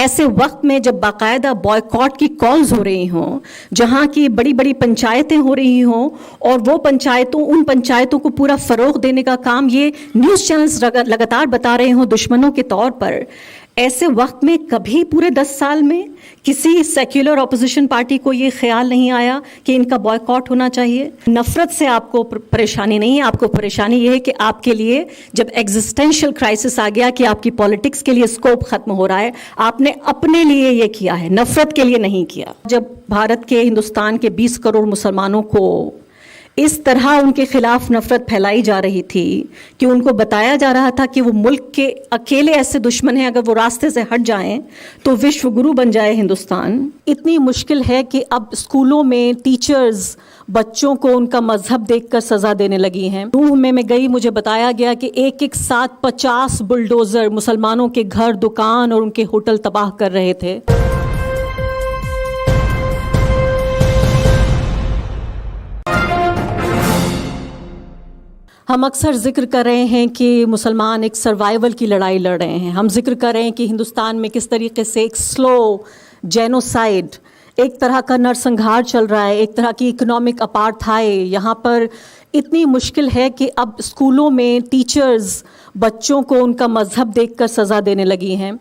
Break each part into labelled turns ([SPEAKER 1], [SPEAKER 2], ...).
[SPEAKER 1] ایسے وقت میں جب باقاعدہ بوائکاٹ کی کالز ہو رہی ہوں، جہاں کی بڑی بڑی پنچایتیں ہو رہی ہوں، اور وہ ان پنچایتوں کو پورا فروغ دینے کا کام یہ نیوز چینلز لگاتار بتا رہے ہوں دشمنوں کے طور پر، ایسے وقت میں کبھی پورے 10 سال میں کسی سیکولر اپوزیشن پارٹی کو یہ خیال نہیں آیا کہ ان کا بوائکاٹ ہونا چاہیے؟ نفرت سے آپ کو پریشانی نہیں ہے، آپ کو پریشانی یہ ہے کہ آپ کے لیے جب ایگزسٹینشل کرائسس آ گیا کہ آپ کی پالیٹکس کے لیے اسکوپ ختم ہو رہا ہے، آپ نے اپنے لیے یہ کیا ہے، نفرت کے لیے نہیں کیا۔ جب بھارت کے، ہندوستان کے 20 کروڑ مسلمانوں کو اس طرح ان کے خلاف نفرت پھیلائی جا رہی تھی کہ ان کو بتایا جا رہا تھا کہ وہ ملک کے اکیلے ایسے دشمن ہیں، اگر وہ راستے سے ہٹ جائیں تو وشو گرو بن جائے ہندوستان، اتنی مشکل ہے کہ اب اسکولوں میں ٹیچرز بچوں کو ان کا مذہب دیکھ کر سزا دینے لگی ہیں۔ روح میں گئی، مجھے بتایا گیا کہ ایک ساتھ 50 بلڈوزر مسلمانوں کے گھر، دکان اور ان کے ہوٹل تباہ کر رہے تھے۔ ہم اکثر ذکر کر رہے ہیں کہ مسلمان ایک سروائیول کی لڑائی لڑ رہے ہیں، ہم ذکر کر رہے ہیں کہ ہندوستان میں کس طریقے سے ایک سلو جینوسائیڈ، ایک طرح کا نرسنگھار چل رہا ہے، ایک طرح کی اکنامک اپارتھائڈ یہاں پر اتنی مشکل ہے کہ اب اسکولوں میں ٹیچرز بچوں کو ان کا مذہب دیکھ کر سزا دینے لگی ہیں۔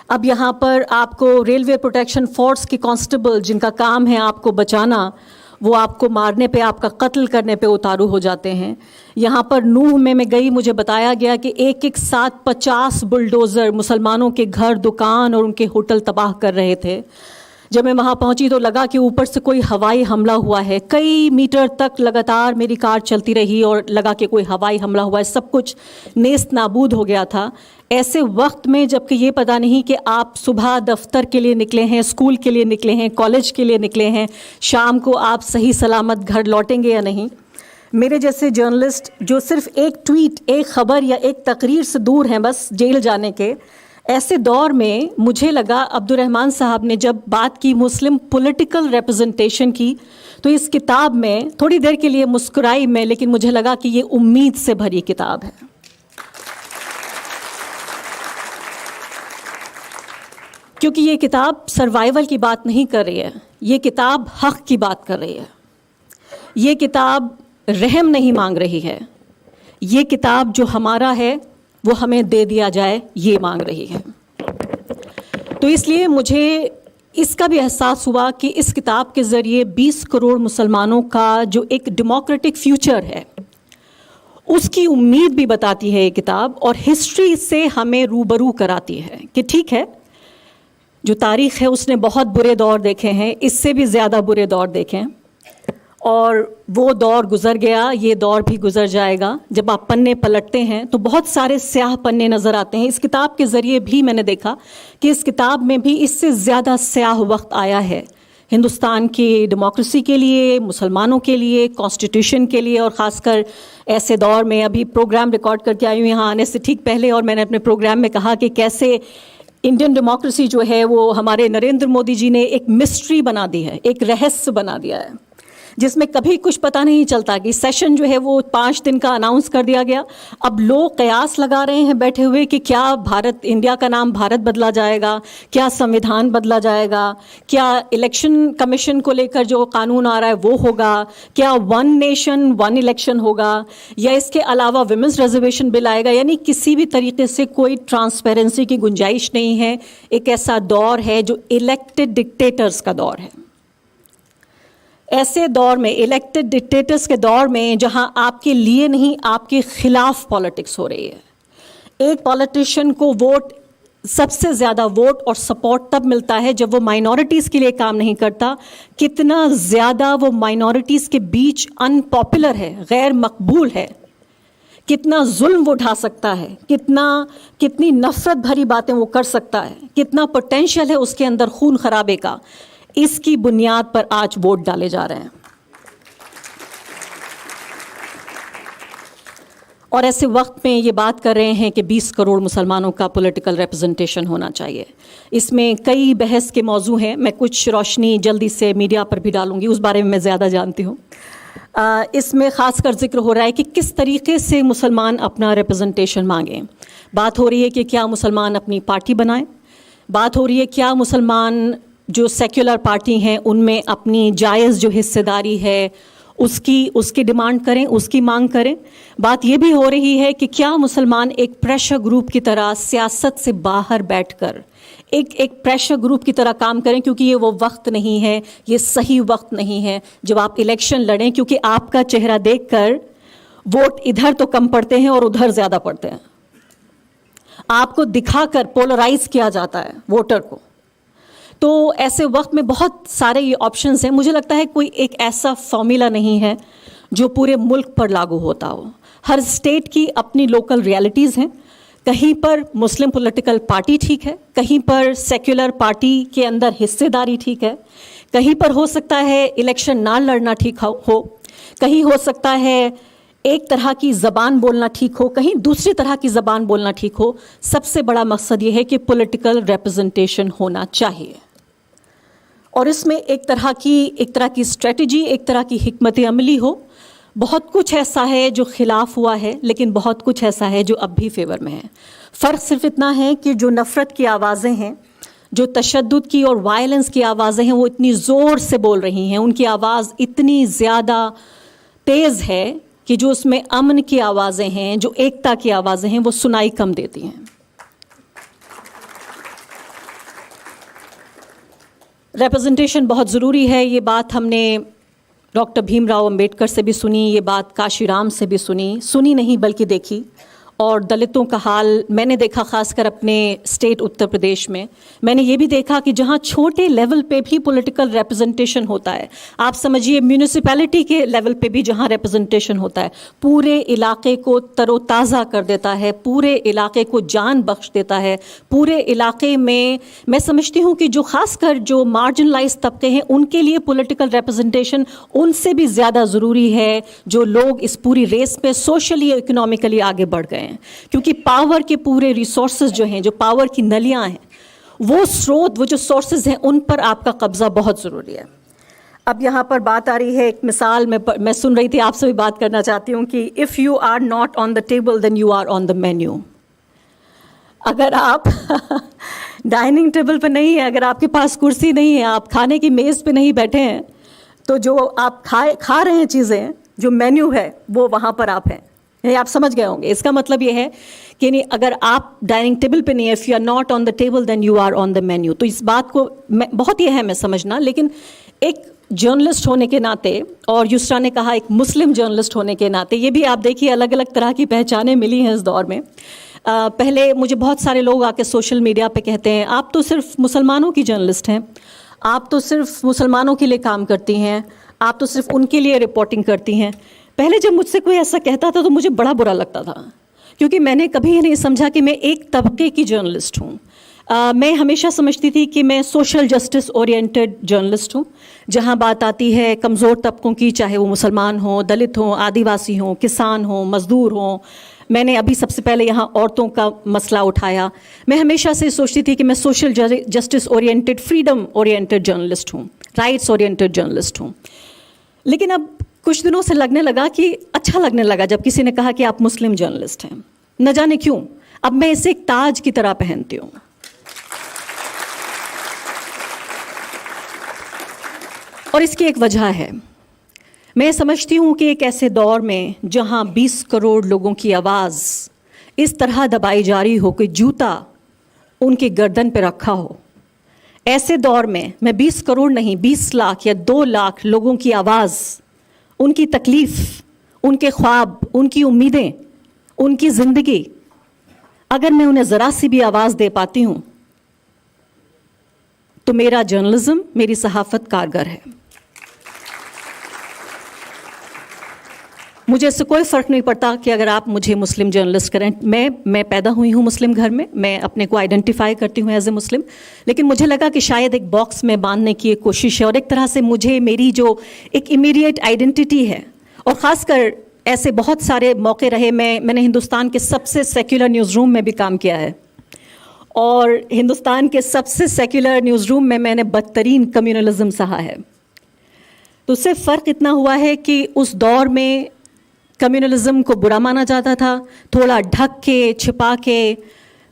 [SPEAKER 1] اب یہاں پر آپ کو ریلوے پروٹیکشن فورس کے کانسٹیبل جن کا کام ہے آپ کو بچانا، وہ آپ کو مارنے پہ، آپ کا قتل کرنے پہ اتارو ہو جاتے ہیں۔ یہاں پر نوح میں گئی، مجھے بتایا گیا کہ ایک ساتھ 50 بلڈوزر مسلمانوں کے گھر، دکان اور ان کے ہوٹل تباہ کر رہے تھے۔ جب میں وہاں پہنچی تو لگا کہ اوپر سے کوئی ہوائی حملہ ہوا ہے، کئی میٹر تک لگاتار میری کار چلتی رہی اور لگا کہ کوئی ہوائی حملہ ہوا ہے، سب کچھ نیست نابود ہو گیا تھا۔ ایسے وقت میں جب کہ یہ پتہ نہیں کہ آپ صبح دفتر کے لیے نکلے ہیں، اسکول کے لیے نکلے ہیں، کالج کے لیے نکلے ہیں، شام کو آپ صحیح سلامت گھر لوٹیں گے یا نہیں۔ میرے جیسے جرنلسٹ جو صرف ایک ٹویٹ، ایک خبر یا ایک تقریر سے دور ہیں بس جیل جانے کے، ایسے دور میں مجھے لگا عبد الرحمن صاحب نے جب بات کی مسلم پولیٹیکل ریپرزنٹیشن کی تو اس کتاب میں تھوڑی دیر کے لیے مسکرائی میں، لیکن مجھے لگا کہ یہ امید سے بھری کتاب ہے۔ کیونکہ یہ کتاب سروائیول کی بات نہیں کر رہی ہے، یہ کتاب حق کی بات کر رہی ہے، یہ کتاب رحم نہیں مانگ رہی ہے، یہ کتاب جو ہمارا ہے وہ ہمیں دے دیا جائے یہ مانگ رہی ہے۔ تو اس لیے مجھے اس کا بھی احساس ہوا کہ اس کتاب کے ذریعے 20 کروڑ مسلمانوں کا جو ایک ڈیموکریٹک فیوچر ہے اس کی امید بھی بتاتی ہے یہ کتاب، اور ہسٹری سے ہمیں روبرو کراتی ہے کہ ٹھیک ہے، جو تاریخ ہے اس نے بہت برے دور دیکھے ہیں، اس سے بھی زیادہ برے دور دیکھیں، اور وہ دور گزر گیا، یہ دور بھی گزر جائے گا۔ جب آپ پنے پلٹتے ہیں تو بہت سارے سیاہ پنے نظر آتے ہیں۔ اس کتاب کے ذریعے بھی میں نے دیکھا کہ اس کتاب میں بھی اس سے زیادہ سیاہ وقت آیا ہے ہندوستان کی ڈیموکریسی کے لیے، مسلمانوں کے لیے، کانسٹیٹیوشن کے لیے، اور خاص کر ایسے دور میں۔ ابھی پروگرام ریکارڈ کر کے آئی ہوں یہاں آنے سے ٹھیک پہلے، اور میں نے اپنے پروگرام میں کہا کہ کیسے انڈین ڈیموکریسی جو ہے وہ ہمارے نریندر مودی جی نے ایک مسٹری بنا دی ہے، ایک رہسیہ بنا دیا ہے، جس میں کبھی کچھ پتہ نہیں چلتا کہ سیشن جو ہے وہ 5 دن کا اناؤنس کر دیا گیا۔ اب لوگ قیاس لگا رہے ہیں بیٹھے ہوئے کہ کیا انڈیا کا نام بھارت بدلا جائے گا، کیا سنویدھان بدلا جائے گا، کیا الیکشن کمیشن کو لے کر جو قانون آ رہا ہے وہ ہوگا، کیا 1 نیشن 1 الیکشن ہوگا، یا اس کے علاوہ ویمنس ریزرویشن بل آئے گا۔ یعنی کسی بھی طریقے سے کوئی ٹرانسپیرنسی کی گنجائش نہیں ہے۔ ایک ایسا دور ہے جو الیکٹڈ ڈکٹیٹرز کا دور ہے۔ ایسے دور میں، الیکٹڈ ڈکٹیٹرز کے دور میں، جہاں آپ کے لیے نہیں آپ کے خلاف پالیٹکس ہو رہی ہے، ایک پالیٹیشین کو ووٹ، سب سے زیادہ ووٹ اور سپورٹ تب ملتا ہے جب وہ مائنورٹیز کے لیے کام نہیں کرتا۔ کتنا زیادہ وہ مائنورٹیز کے بیچ ان پاپولر ہے، غیر مقبول ہے، کتنا ظلم وہ اٹھا سکتا ہے، کتنی نفرت بھری باتیں وہ کر سکتا ہے، کتنا پوٹینشیل ہے اس کے اندر خون خرابے کا، اس کی بنیاد پر آج ووٹ ڈالے جا رہے ہیں۔ اور ایسے وقت میں یہ بات کر رہے ہیں کہ 20 کروڑ مسلمانوں کا پولیٹیکل ریپرزنٹیشن ہونا چاہیے۔ اس میں کئی بحث کے موضوع ہیں، میں کچھ روشنی جلدی سے میڈیا پر بھی ڈالوں گی، اس بارے میں زیادہ جانتی ہوں۔ اس میں خاص کر ذکر ہو رہا ہے کہ کس طریقے سے مسلمان اپنا ریپرزنٹیشن مانگیں۔ بات ہو رہی ہے کہ کیا مسلمان اپنی پارٹی بنائیں، بات ہو رہی ہے کیا مسلمان جو سیکولر پارٹی ہیں ان میں اپنی جائز جو حصے داری ہے اس کی ڈیمانڈ کریں، اس کی مانگ کریں. بات یہ بھی ہو رہی ہے کہ کیا مسلمان ایک پریشر گروپ کی طرح سیاست سے باہر بیٹھ کر ایک پریشر گروپ کی طرح کام کریں، کیونکہ یہ وہ وقت نہیں ہے، یہ صحیح وقت نہیں ہے جب آپ الیکشن لڑیں، کیونکہ آپ کا چہرہ دیکھ کر ووٹ ادھر تو کم پڑتے ہیں اور ادھر زیادہ پڑتے ہیں. آپ کو دکھا کر پولرائز کیا جاتا ہے ووٹر کو. تو ایسے وقت میں بہت سارے یہ آپشنز ہیں. مجھے لگتا ہے کوئی ایک ایسا فارمولا نہیں ہے جو پورے ملک پر لاگو ہوتا ہو. ہر اسٹیٹ کی اپنی لوکل ریالٹیز ہیں. کہیں پر مسلم پولیٹیکل پارٹی ٹھیک ہے، کہیں پر سیکولر پارٹی کے اندر حصے داری ٹھیک ہے، کہیں پر ہو سکتا ہے الیکشن نہ لڑنا ٹھیک ہو، کہیں ہو سکتا ہے ایک طرح کی زبان بولنا ٹھیک ہو، کہیں دوسری طرح کی زبان بولنا ٹھیک ہو. سب سے بڑا مقصد یہ ہے کہ پولیٹیکل ریپرزنٹیشن ہونا چاہیے، اور اس میں ایک طرح کی اسٹریٹجی، ایک طرح کی حکمت عملی ہو. بہت کچھ ایسا ہے جو خلاف ہوا ہے، لیکن بہت کچھ ایسا ہے جو اب بھی فیور میں ہے. فرق صرف اتنا ہے کہ جو نفرت کی آوازیں ہیں، جو تشدد کی اور وائلنس کی آوازیں ہیں، وہ اتنی زور سے بول رہی ہیں، ان کی آواز اتنی زیادہ تیز ہے کہ جو اس میں امن کی آوازیں ہیں، جو ایکتا کی آوازیں ہیں، وہ سنائی کم دیتی ہیں. ریپرزنٹیشن بہت ضروری ہے. یہ بات ہم نے ڈاکٹر بھیم راؤ امبیڈکر سے بھی سنی، یہ بات کاشی رام سے بھی سنی نہیں بلکہ دیکھی. اور دلتوں کا حال میں نے دیکھا، خاص کر اپنے اسٹیٹ اتر پردیش میں. میں نے یہ بھی دیکھا کہ جہاں چھوٹے لیول پہ بھی پولیٹیکل ریپرزنٹیشن ہوتا ہے، آپ سمجھیے میونسپیلٹی کے لیول پہ بھی جہاں ریپرزنٹیشن ہوتا ہے، پورے علاقے کو تر و تازہ کر دیتا ہے، پورے علاقے کو جان بخش دیتا ہے. پورے علاقے میں سمجھتی ہوں کہ جو خاص کر جو مارجنلائز طبقے ہیں ان کے لیے پولیٹیکل ریپرزنٹیشن ان سے بھی زیادہ ضروری ہے جو لوگ اس پوری ریس پہ سوشلی اور اکنامکلی آگے بڑھ گئے ہیں. کیونکہ پاور کے پورے ریسورسز جو ہیں، جو پاور کی نلیاں ہیں، وہ سروت، وہ جو سورسز ہیں، ان پر آپ کا قبضہ بہت ضروری ہے. اب یہاں پر بات آ رہی ہے، ایک مثال میں سن رہی تھی، آپ سے بھی بات کرنا چاہتی ہوں کہ if you are not on the table then you are on the menu. اگر آپ ڈائننگ ٹیبل پہ نہیں ہیں، اگر آپ کے پاس کرسی نہیں ہے، آپ کھانے کی میز پہ نہیں بیٹھے ہیں، تو جو آپ کھا رہے ہیں چیزیں، جو مینیو ہے وہ وہاں پر آپ ہیں. آپ سمجھ گئے ہوں گے. اس کا مطلب یہ ہے کہ اگر آپ ڈائننگ ٹیبل پہ نہیں ہے، if you are not on the table then you are on the menu. تو اس بات کو بہت یہ ہے میں سمجھنا. لیکن ایک جرنلسٹ ہونے کے ناطے، اور یسرا نے کہا ایک مسلم جرنلسٹ ہونے کے ناطے، یہ بھی آپ دیکھیے الگ الگ طرح کی پہچانیں ملی ہیں اس دور میں. پہلے مجھے بہت سارے لوگ آ کے سوشل میڈیا پہ کہتے ہیں آپ تو صرف مسلمانوں کی جرنلسٹ ہیں، آپ تو صرف مسلمانوں کے لیے کام کرتی ہیں، آپ تو صرف ان کے لیے رپورٹنگ کرتی ہیں. پہلے جب مجھ سے کوئی ایسا کہتا تھا تو مجھے بڑا برا لگتا تھا، کیونکہ میں نے کبھی یہ نہیں سمجھا کہ میں ایک طبقے کی جرنلسٹ ہوں. میں ہمیشہ سمجھتی تھی کہ میں سوشل جسٹس اورینٹڈ جرنلسٹ ہوں. جہاں بات آتی ہے کمزور طبقوں کی، چاہے وہ مسلمان ہوں، دلت ہوں، آدیواسی ہوں، کسان ہوں، مزدور ہوں. میں نے ابھی سب سے پہلے یہاں عورتوں کا مسئلہ اٹھایا. میں ہمیشہ سے سوچتی تھی کہ میں social justice oriented, freedom oriented journalist ہوں، رائٹس اورینٹڈ جرنلسٹ ہوں. لیکن اب کچھ دنوں سے لگنے لگا کہ اچھا لگنے لگا جب کسی نے کہا کہ آپ مسلم جرنلسٹ ہیں. نہ جانے کیوں اب میں اسے ایک تاج کی طرح پہنتی ہوں. اور اس کی ایک وجہ ہے. میں سمجھتی ہوں کہ ایک ایسے دور میں جہاں 20 کروڑ لوگوں کی آواز اس طرح دبائی جا رہی ہو کہ جوتا ان کے گردن پہ رکھا ہو، ایسے دور میں 20 کروڑ نہیں، 20 لاکھ یا 2 لاکھ لوگوں کی آواز، ان کی تکلیف، ان کے خواب، ان کی امیدیں، ان کی زندگی، اگر میں انہیں ذرا سی بھی آواز دے پاتی ہوں تو میرا جرنلزم، میری صحافت کارگر ہے. مجھے اس سے کوئی فرق نہیں پڑتا کہ اگر آپ مجھے مسلم جرنلسٹ کریں. میں پیدا ہوئی ہوں مسلم گھر میں اپنے کو آئیڈینٹیفائی کرتی ہوں ایز اے مسلم. لیکن مجھے لگا کہ شاید ایک باکس میں باندھنے کی ایک کوشش ہے، اور ایک طرح سے مجھے میری جو ایک امیڈیٹ آئیڈینٹی ہے، اور خاص کر ایسے بہت سارے موقع رہے. میں نے ہندوستان کے سب سے سیکولر نیوز روم میں بھی کام کیا ہے، اور ہندوستان کے سب سے سیکولر نیوز روم میں نے بدترین کمیونلزم سہا ہے. تو اس سے فرق اتنا ہوا ہے کہ اس دور میں کمیونلزم کو برا مانا جاتا تھا، تھوڑا ڈھک کے چھپا کے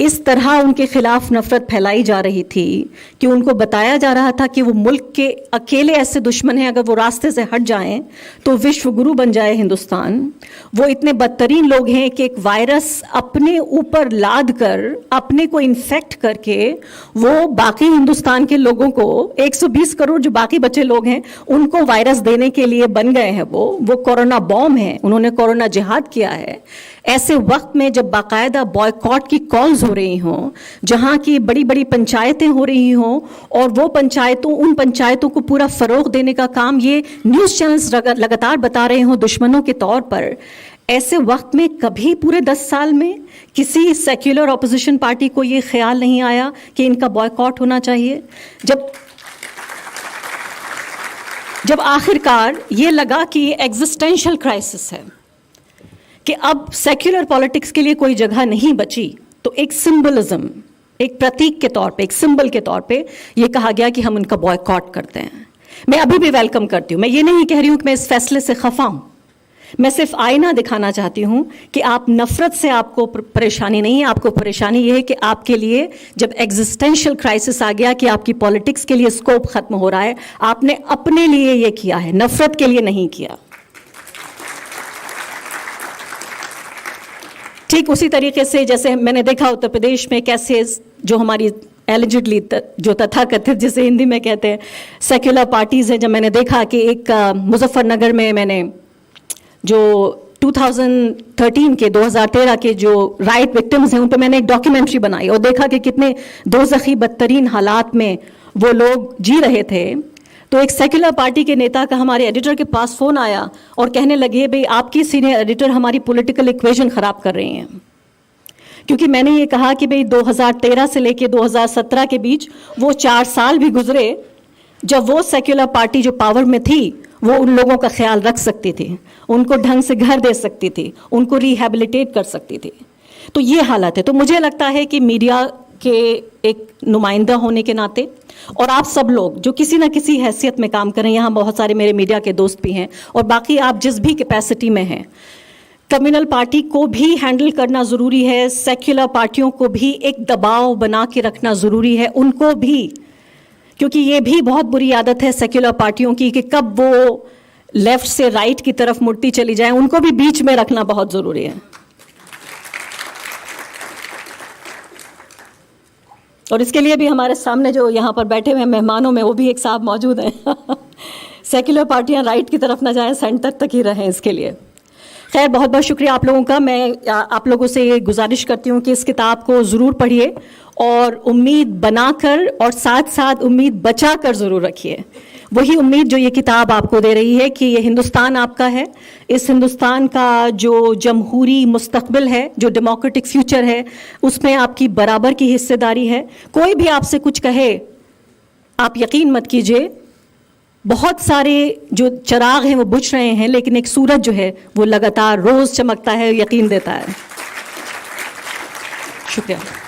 [SPEAKER 1] اس طرح ان کے خلاف نفرت پھیلائی جا رہی تھی کہ ان کو بتایا جا رہا تھا کہ وہ ملک کے اکیلے ایسے دشمن ہیں، اگر وہ راستے سے ہٹ جائیں تو وشو گرو بن جائے ہندوستان. وہ اتنے بدترین لوگ ہیں کہ ایک وائرس اپنے اوپر لاد کر، اپنے کو انفیکٹ کر کے، وہ باقی ہندوستان کے لوگوں کو 120 کروڑ جو باقی بچے لوگ ہیں ان کو وائرس دینے کے لیے بن گئے ہیں. وہ کورونا بوم ہے، انہوں نے کورونا جہاد کیا ہے. ایسے وقت میں جب باقاعدہ بوائیکاٹ کی کالز ہو رہی ہوں، جہاں کی بڑی بڑی پنچایتیں ہو رہی ہوں، اور وہ ان پنچایتوں کو پورا فروغ دینے کا کام یہ نیوز چینلز لگاتار بتا رہے ہوں دشمنوں کے طور پر، ایسے وقت میں کبھی پورے 10 سال میں کسی سیکولر اپوزیشن پارٹی کو یہ خیال نہیں آیا کہ ان کا بوائیکاٹ ہونا چاہیے؟ جب آخر کار یہ لگا کہ یہ ایگزسٹینشل کرائسس ہے، کہ اب سیکولر پالیٹکس کے لیے کوئی جگہ نہیں بچی، تو ایک سمبلزم، ایک پرتیک کے طور پہ، ایک سمبل کے طور پہ یہ کہا گیا کہ ہم ان کا بوائیکاٹ کرتے ہیں. میں ابھی بھی ویلکم کرتی ہوں. میں یہ نہیں کہہ رہی ہوں کہ میں اس فیصلے سے خفا ہوں. میں صرف آئینہ دکھانا چاہتی ہوں کہ آپ نفرت سے آپ کو پریشانی نہیں ہے. آپ کو پریشانی یہ ہے کہ آپ کے لیے جب ایگزسٹینشل کرائسس آ گیا کہ آپ کی پالیٹکس کے لیے اسکوپ ختم ہو رہا ہے، آپ نے اپنے لیے یہ کیا ہے، نفرت کے لیے نہیں کیا. ٹھیک اسی طریقے سے جیسے میں نے دیکھا اتر پردیش میں کیسے جو ہماری ایلیجڈلی جو تتھا کتھت جسے ہندی میں کہتے ہیں سیکولر پارٹیز ہیں، جب میں نے دیکھا کہ ایک مظفر نگر میں نے جو 2013 کے جو رائٹ وکٹمز ہیں ان پہ میں نے ایک ڈاکیومنٹری بنائی اور دیکھا کہ کتنے دوزخی بدترین حالات میں وہ لوگ جی رہے تھے. تو ایک سیکولر پارٹی کے نیتا کا ہمارے ایڈیٹر کے پاس فون آیا اور کہنے لگے بھئی آپ کی سینئر ایڈیٹر ہماری پولیٹیکل ایکویشن خراب کر رہی ہیں. کیونکہ میں نے یہ کہا کہ بھئی 2013 سے لے کے 2017 کے بیچ وہ 4 سال بھی گزرے جب وہ سیکولر پارٹی جو پاور میں تھی وہ ان لوگوں کا خیال رکھ سکتی تھی، ان کو ڈھنگ سے گھر دے سکتی تھی، ان کو ریہیبلیٹیٹ کر سکتی تھی. تو یہ حالت ہے. تو مجھے لگتا ہے کہ میڈیا کے ایک نمائندہ ہونے کے ناطے اور آپ سب لوگ جو کسی نہ کسی حیثیت میں کام کریں، یہاں بہت سارے میرے میڈیا کے دوست بھی ہیں اور باقی آپ جس بھی کیپیسٹی میں ہیں، کمیونل پارٹی کو بھی ہینڈل کرنا ضروری ہے. سیکولر پارٹیوں کو بھی ایک دباؤ بنا کے رکھنا ضروری ہے، ان کو بھی، کیونکہ یہ بھی بہت بری عادت ہے سیکولر پارٹیوں کی کہ کب وہ لیفٹ سے رائٹ کی طرف مڑتی چلی جائیں، ان کو بھی بیچ میں رکھنا بہت ضروری ہے. اور اس کے لیے بھی ہمارے سامنے جو یہاں پر بیٹھے ہوئے مہمانوں میں وہ بھی ایک صاحب موجود ہیں. سیکولر پارٹیاں رائٹ کی طرف نہ جائیں، سینٹر تک ہی رہیں. اس کے لیے خیر بہت بہت شکریہ آپ لوگوں کا. میں آپ لوگوں سے یہ گزارش کرتی ہوں کہ اس کتاب کو ضرور پڑھیے اور امید بنا کر اور ساتھ ساتھ امید بچا کر ضرور رکھیے. وہی امید جو یہ کتاب آپ کو دے رہی ہے کہ یہ ہندوستان آپ کا ہے، اس ہندوستان کا جو جمہوری مستقبل ہے، جو ڈیموکریٹک فیوچر ہے، اس میں آپ کی برابر کی حصہ داری ہے. کوئی بھی آپ سے کچھ کہے آپ یقین مت کیجیے. بہت سارے جو چراغ ہیں وہ بجھ رہے ہیں، لیکن ایک سورج جو ہے وہ لگاتار روز چمکتا ہے، یقین دیتا ہے. شکریہ.